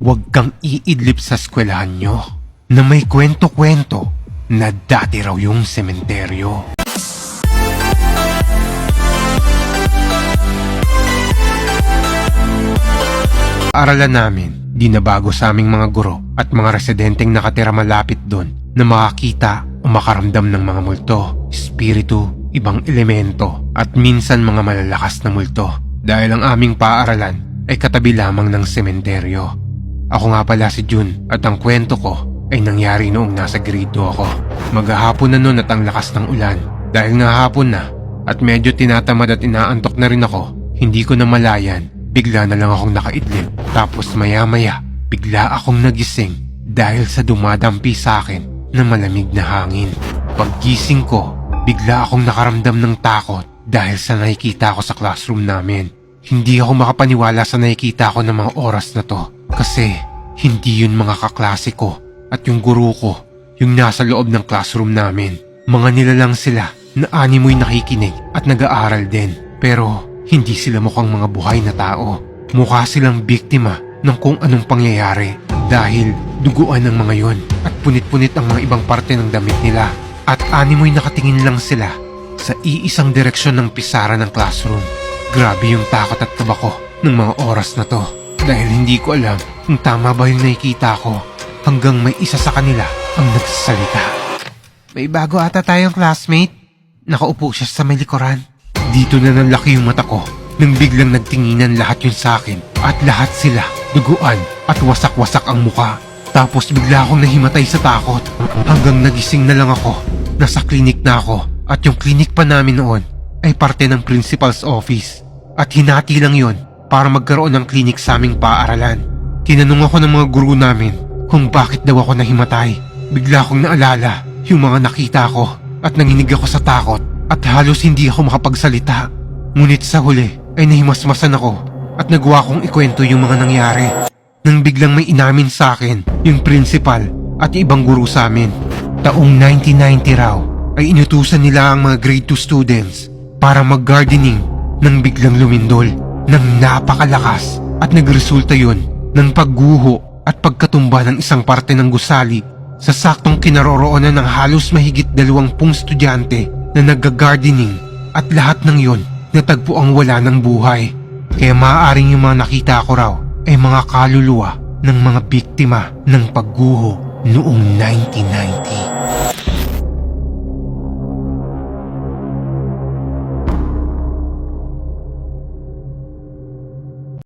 huwag kang iidlip sa eskwelahan nyo na may kwento-kwento na dati raw yung sementeryo. Aralan namin, di na bago sa aming mga guro at mga residenteng nakatira malapit doon na makakita o makaramdam ng mga multo, espiritu, ibang elemento at minsan mga malalakas na multo dahil ang aming paaralan ay katabi lamang ng sementeryo. Ako nga pala si Jun at ang kwento ko ay nangyari noong nasa grade 2 ako. Maghahapon na noon at ang lakas ng ulan. Dahil nga hapon na at medyo tinatamad at inaantok na rin ako, hindi ko na malayan. Bigla na lang akong nakaidlip. Tapos maya-maya, bigla akong nagising dahil sa dumadampi sa akin na malamig na hangin. Paggising ko, bigla akong nakaramdam ng takot dahil sa nakikita ko sa classroom namin. Hindi ako makapaniwala sa nakikita ko ng mga oras na to kasi hindi yun mga kaklase ko at yung guro ko, yung nasa loob ng classroom namin. Mga nilalang sila na animoy nakikinig at nag-aaral din pero hindi sila mukhang mga buhay na tao. Mukha silang biktima ng kung anong pangyayari dahil duguan ng mga yon at punit-punit ang mga ibang parte ng damit nila. At animoy nakatingin lang sila sa iisang direksyon ng pisara ng classroom. Grabe yung takot at kaba ko ng mga oras na to dahil hindi ko alam kung tama ba yung nakikita ko hanggang may isa sa kanila ang nagsasalita. May bago ata tayong classmate. Nakaupo siya sa may likuran. Dito na nalaki yung mata ko nang biglang nagtinginan lahat yun sa akin at lahat sila duguan at wasak-wasak ang muka. Tapos bigla akong nahimatay sa takot hanggang nagising na lang ako. Nasa klinik na ako at yung klinik pa namin noon ay parte ng principal's office at hinati lang yun para magkaroon ng klinik sa aming paaralan. Tinanong ako ng mga guru namin kung bakit daw ako nahimatay. Bigla akong naalala yung mga nakita ko at nanginig ako sa takot at halos hindi ako makapagsalita. Ngunit sa huli ay nahimasmasan ako at nagawa kong ikwento yung mga nangyari. Nang biglang may inamin sa akin yung principal at ibang guru sa amin. Taong 1990 raw ay inutusan nila ang mga grade 2 students para mag-gardening nang biglang lumindol ng napakalakas at nagresulta yun ng pagguho at pagkatumba ng isang parte ng gusali sa saktong kinaroroonan ng halos mahigit 20 estudyante na nag-gardening at lahat ng yon natagpo ang wala ng buhay. Kaya maaaring yung mga nakita ko raw ay mga kaluluwa ng mga biktima ng pagguho noong 1990.